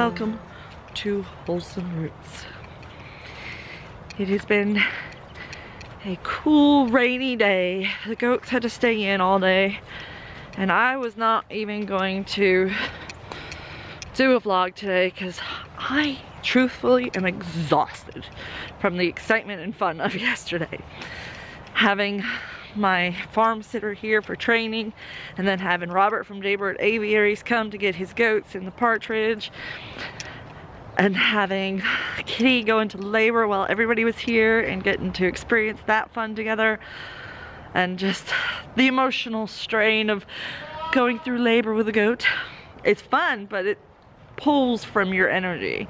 welcome to Wholesome Roots. It has been a cool rainy day. The goats had to stay in all day and I was not even going to do a vlog today because I truthfully am exhausted from the excitement and fun of yesterday. Having my farm sitter here for training and then having Robert from Daybird Aviaries come to get his goats in the partridge and having Kitty go into labor while everybody was here and getting to experience that fun together, and just the emotional strain of going through labor with a goat. It's fun, but it pulls from your energy.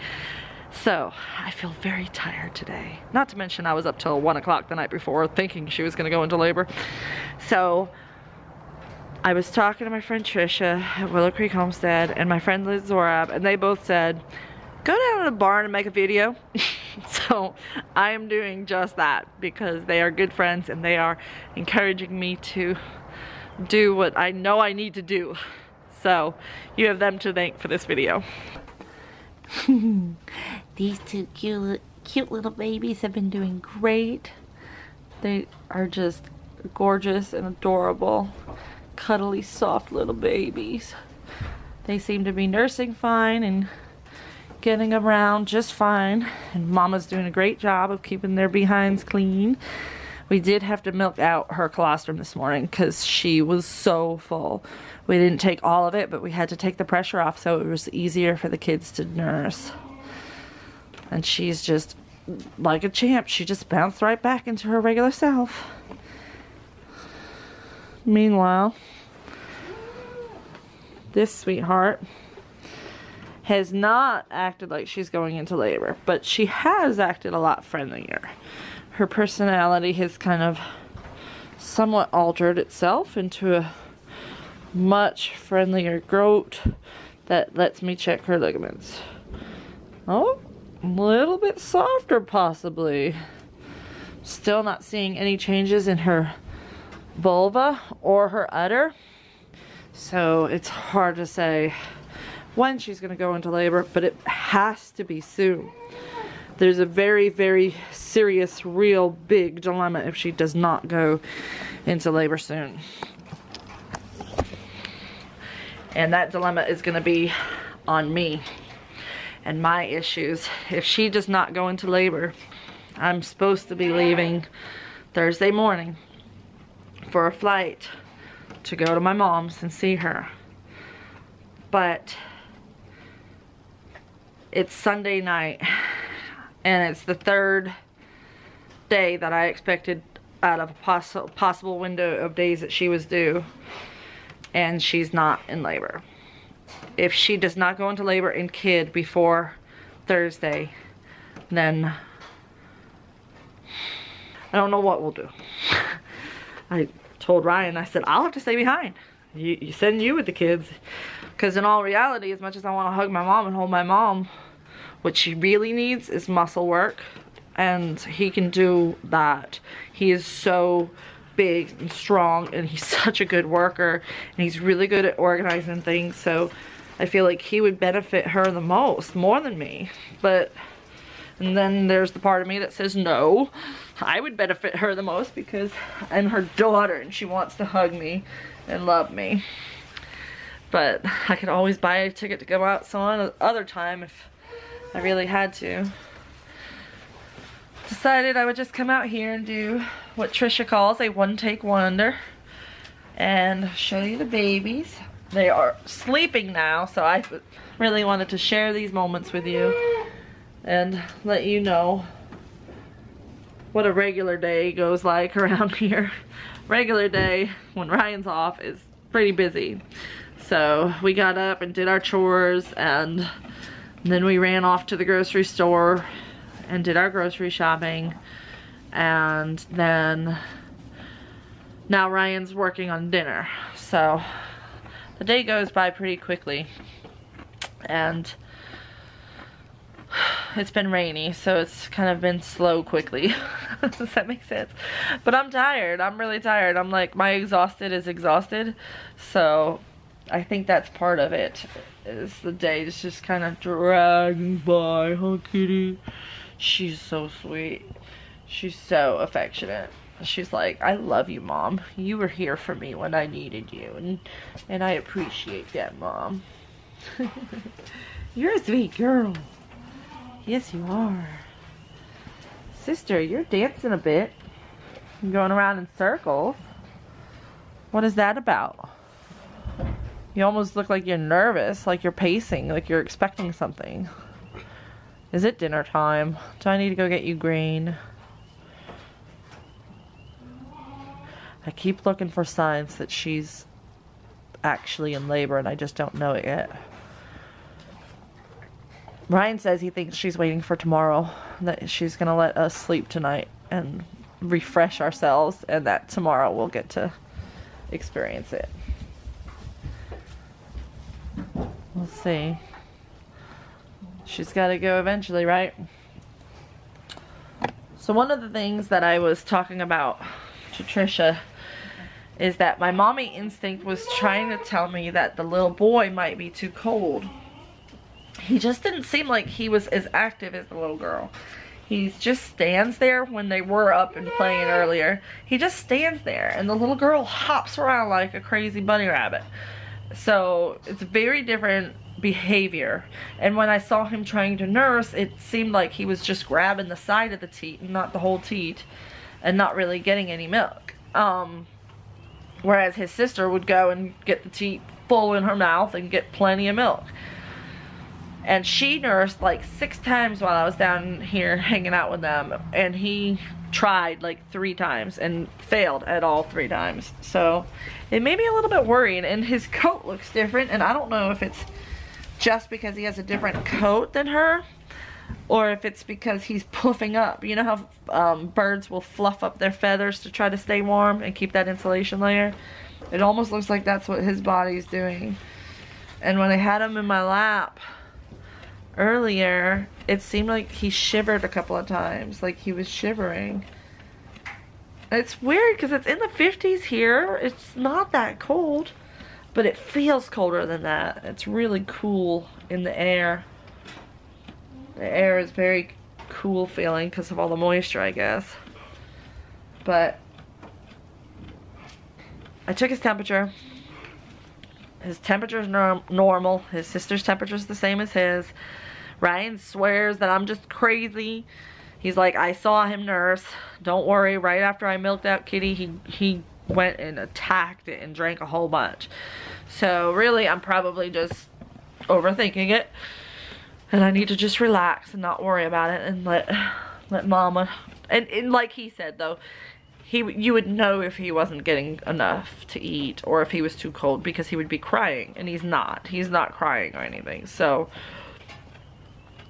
So I feel very tired today. Not to mention I was up till 1 o'clock the night before thinking she was gonna go into labor. So I was talking to my friend Trisha at Willow Creek Homestead and my friend Liz Zorab, and they both said, go down to the barn and make a video. So I am doing just that because they are good friends and they are encouraging me to do what I know I need to do. So you have them to thank for this video. These two cute little babies have been doing great. They are just gorgeous and adorable, cuddly, soft little babies. They seem to be nursing fine and getting around just fine, and Mama's doing a great job of keeping their behinds clean. We did have to milk out her colostrum this morning because she was so full. We didn't take all of it, but we had to take the pressure off so it was easier for the kids to nurse. And she's just like a champ. She just bounced right back into her regular self. Meanwhile, this sweetheart has not acted like she's going into labor, but she has acted a lot friendlier. Her personality has kind of somewhat altered itself into a much friendlier goat that lets me check her ligaments. Oh, a little bit softer possibly. Still not seeing any changes in her vulva or her udder, so it's hard to say when she's going to go into labor, but it has to be soon. There's a very, very serious, real big dilemma if she does not go into labor soon. And that dilemma is going to be on me and my issues. If she does not go into labor, I'm supposed to be leaving Thursday morning for a flight to go to my mom's and see her. But it's Sunday night and it's the third day that I expected out of a possible window of days that she was due, and she's not in labor. If she does not go into labor and kid before Thursday, then I don't know what we'll do. I told Ryan, I said, I'll have to stay behind. You send you with the kids. Because in all reality, as much as I want to hug my mom and hold my mom, what she really needs is muscle work. And he can do that. He is so big and strong and he's such a good worker. And he's really good at organizing things. So I feel like he would benefit her the most, more than me. And then there's the part of me that says no, I would benefit her the most because I'm her daughter and she wants to hug me and love me. But I could always buy a ticket to go out some other time if I really had to. Decided I would just come out here and do what Trisha calls a one-take wonder and show you the babies. They are sleeping now, so I really wanted to share these moments with you and let you know what a regular day goes like around here. Regular day when Ryan's off is pretty busy. So we got up and did our chores, and then we ran off to the grocery store and did our grocery shopping, and then now Ryan's working on dinner. So the day goes by pretty quickly, and it's been rainy, so it's kind of been slow quickly. Does that make sense? But I'm tired. I'm really tired. I'm like, my exhausted is exhausted. So I think that's part of it, is the day is just kind of dragging by, huh, kitty? She's so sweet. She's so affectionate. She's like, I love you, Mom. You were here for me when I needed you, and I appreciate that, Mom. You're a sweet girl. Yes, you are. Sister, you're dancing a bit. You're going around in circles. What is that about? You almost look like you're nervous, like you're pacing, like you're expecting something. Is it dinner time? Do I need to go get you green? I keep looking for signs that she's actually in labor and I just don't know it yet. Ryan says he thinks she's waiting for tomorrow, that she's gonna let us sleep tonight and refresh ourselves, and that tomorrow we'll get to experience it. We'll see. She's got to go eventually, right? So one of the things that I was talking about to Trisha is that my mommy instinct was trying to tell me that the little boy might be too cold. He just didn't seem like he was as active as the little girl. He just stands there. When they were up and playing earlier, he just stands there, and the little girl hops around like a crazy bunny rabbit. So it's very different behavior. And when I saw him trying to nurse, it seemed like he was just grabbing the side of the teat and not the whole teat, and not really getting any milk. Whereas his sister would go and get the teat full in her mouth and get plenty of milk. And she nursed like 6 times while I was down here hanging out with them, and he tried like 3 times and failed at all 3 times. So it made me a little bit worried. And his coat looks different, and I don't know if it's just because he has a different coat than her, or if it's because he's puffing up. You know how birds will fluff up their feathers to try to stay warm and keep that insulation layer? It almost looks like that's what his body's doing. And when I had him in my lap earlier, it seemed like he shivered a couple of times, like he was shivering. It's weird because it's in the 50s here. It's not that cold, but it feels colder than that. It's really cool in the air. The air is very cool feeling because of all the moisture, I guess. But I took his temperature. His temperature is normal. His sister's temperature is the same as his. Ryan swears that I'm just crazy. He's like, I saw him nurse. Don't worry, right after I milked out Kitty, he went and attacked it and drank a whole bunch. So really, I'm probably just overthinking it. And I need to just relax and not worry about it and let Mama. And like he said though, you would know if he wasn't getting enough to eat or if he was too cold, because he would be crying, and he's not. He's not crying or anything. So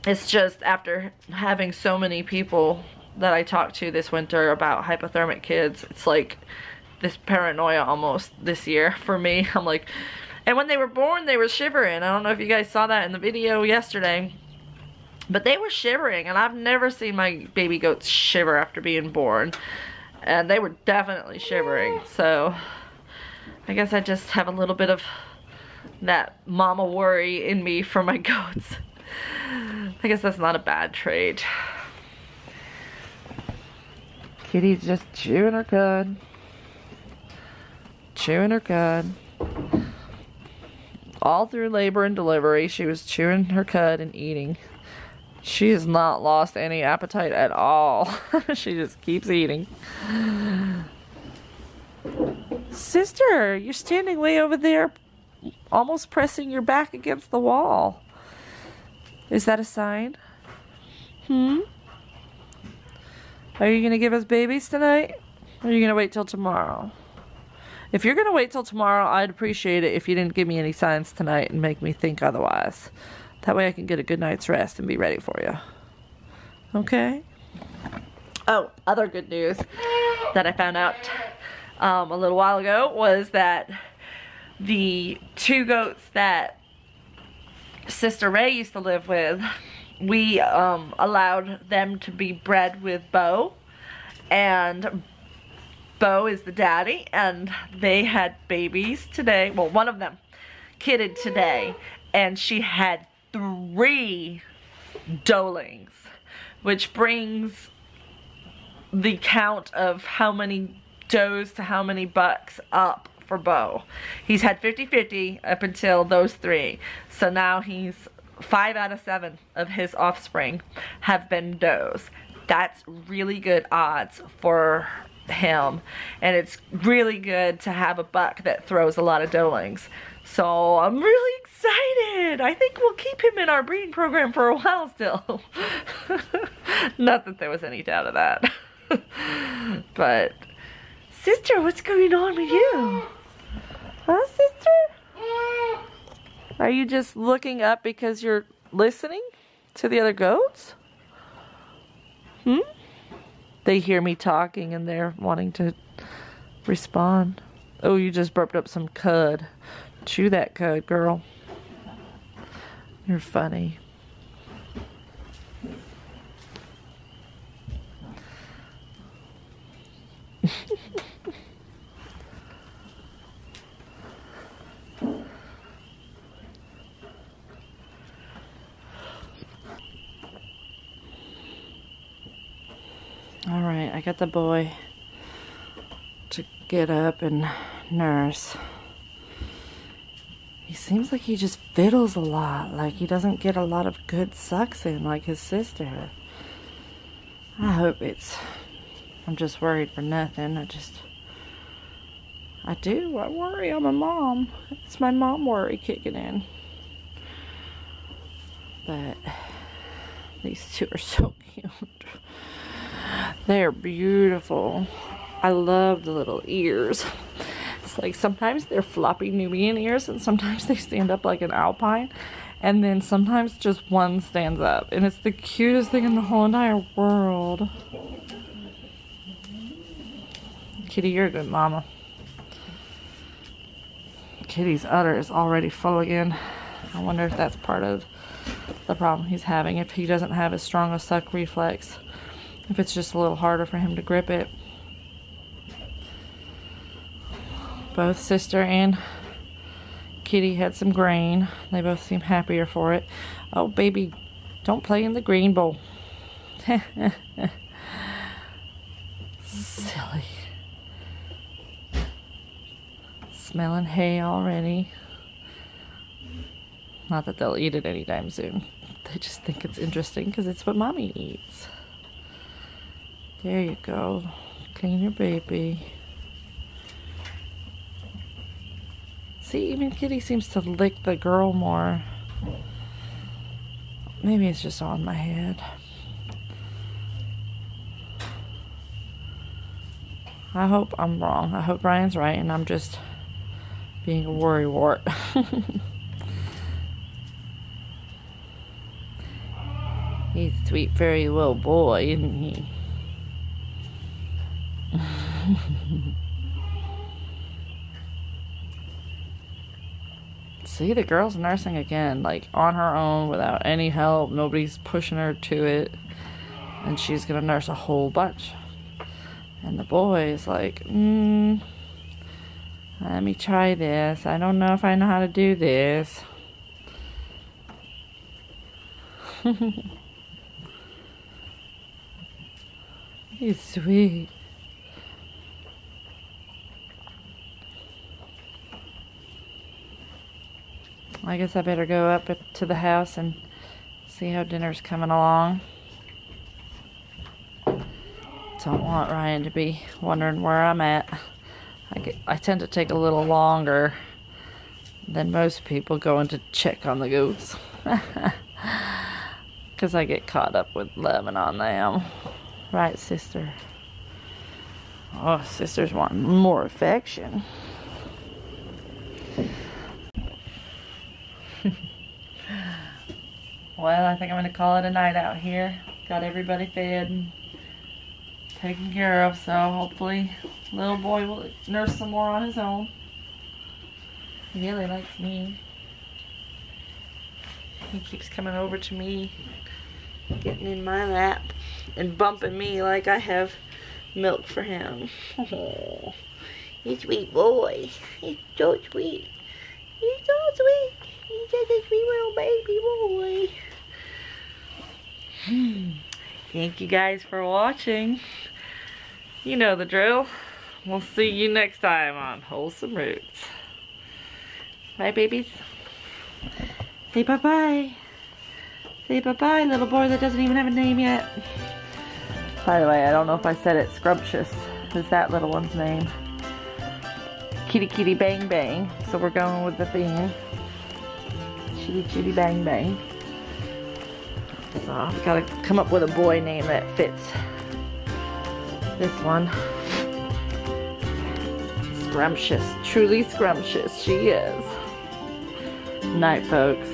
it's just after having so many people that I talked to this winter about hypothermic kids, it's like this paranoia almost this year for me. I'm like, and when they were born, they were shivering. I don't know if you guys saw that in the video yesterday, but they were shivering, and I've never seen my baby goats shiver after being born. And they were definitely shivering. So I guess I just have a little bit of that mama worry in me for my goats. I guess that's not a bad trait. Kitty's just chewing her cud. Chewing her cud. All through labor and delivery, she was chewing her cud and eating. She has not lost any appetite at all. She just keeps eating. Sister, you're standing way over there, almost pressing your back against the wall. Is that a sign? Are you going to give us babies tonight? Or are you going to wait till tomorrow? If you're going to wait till tomorrow, I'd appreciate it if you didn't give me any signs tonight and make me think otherwise. That way I can get a good night's rest and be ready for you. Okay? Oh, other good news that I found out a little while ago was that the 2 goats that Sister Ray used to live with, we allowed them to be bred with Bo, and Bo is the daddy, and they had babies today. Well, one of them kidded today, and she had 3 doelings, which brings the count of how many does to how many bucks up for Bo. He's had 50-50 up until those 3. So now he's 5 out of 7 of his offspring have been does. That's really good odds for him, and it's really good to have a buck that throws a lot of doelings. So I'm really excited. I think we'll keep him in our breeding program for a while still. Not that there was any doubt of that. But sister, what's going on with you? Huh, sister? Are you just looking up because you're listening to the other goats? They hear me talking and they're wanting to respond. Oh, you just burped up some cud. Chew that cud, girl. You're funny. Alright, I got the boy to get up and nurse. He seems like he just fiddles a lot, like he doesn't get a lot of good sucks in like his sister. I hope I'm just worried for nothing. I worry. I'm a mom. It's my mom worry kicking in. But these 2 are so cute. They're beautiful. I love the little ears. It's like sometimes they're floppy Nubian ears and sometimes they stand up like an alpine, and then sometimes just one stands up, and it's the cutest thing in the whole entire world. Kitty, you're a good mama. Kitty's udder is already full again. I wonder if that's part of the problem he's having, if he doesn't have as strong a suck reflex, if it's just a little harder for him to grip it. Both sister and Kitty had some grain. They both seem happier for it. Oh, baby, don't play in the green bowl. Silly. Smelling hay already. Not that they'll eat it anytime soon. They just think it's interesting because it's what mommy eats. There you go. Clean your baby. See, even Kitty seems to lick the girl more. Maybe it's just on my head. I hope I'm wrong. I hope Ryan's right and I'm just being a worrywart. He's a sweet, furry little boy, isn't he? See, the girl's nursing again, like on her own without any help. Nobody's pushing her to it. And she's gonna nurse a whole bunch. And the boy is like, let me try this. I don't know if I know how to do this. He's sweet. I guess I better go up to the house and see how dinner's coming along. Don't want Ryan to be wondering where I'm at. I tend to take a little longer than most people going to check on the goats. Because I get caught up with loving on them. Right, sister? Oh, sister's wanting more affection. Well, I think I'm going to call it a night out here. Got everybody fed and taken care of, so hopefully little boy will nurse some more on his own. He really likes me. He keeps coming over to me, getting in my lap and bumping me like I have milk for him. Oh, he's a sweet boy. He's so sweet. He's so sweet. He's just a sweet little baby boy. Thank you guys for watching. You know the drill. We'll see you next time on Wholesome Roots. Bye, babies. Say bye-bye. Say bye-bye, little boy that doesn't even have a name yet. By the way, I don't know if I said it. Scrumptious is that little one's name. Kitty kitty bang bang. So we're going with the theme. Chitty chitty bang bang. So I've got to come up with a boy name that fits this one. Scrumptious. Truly scrumptious. She is. Night, folks.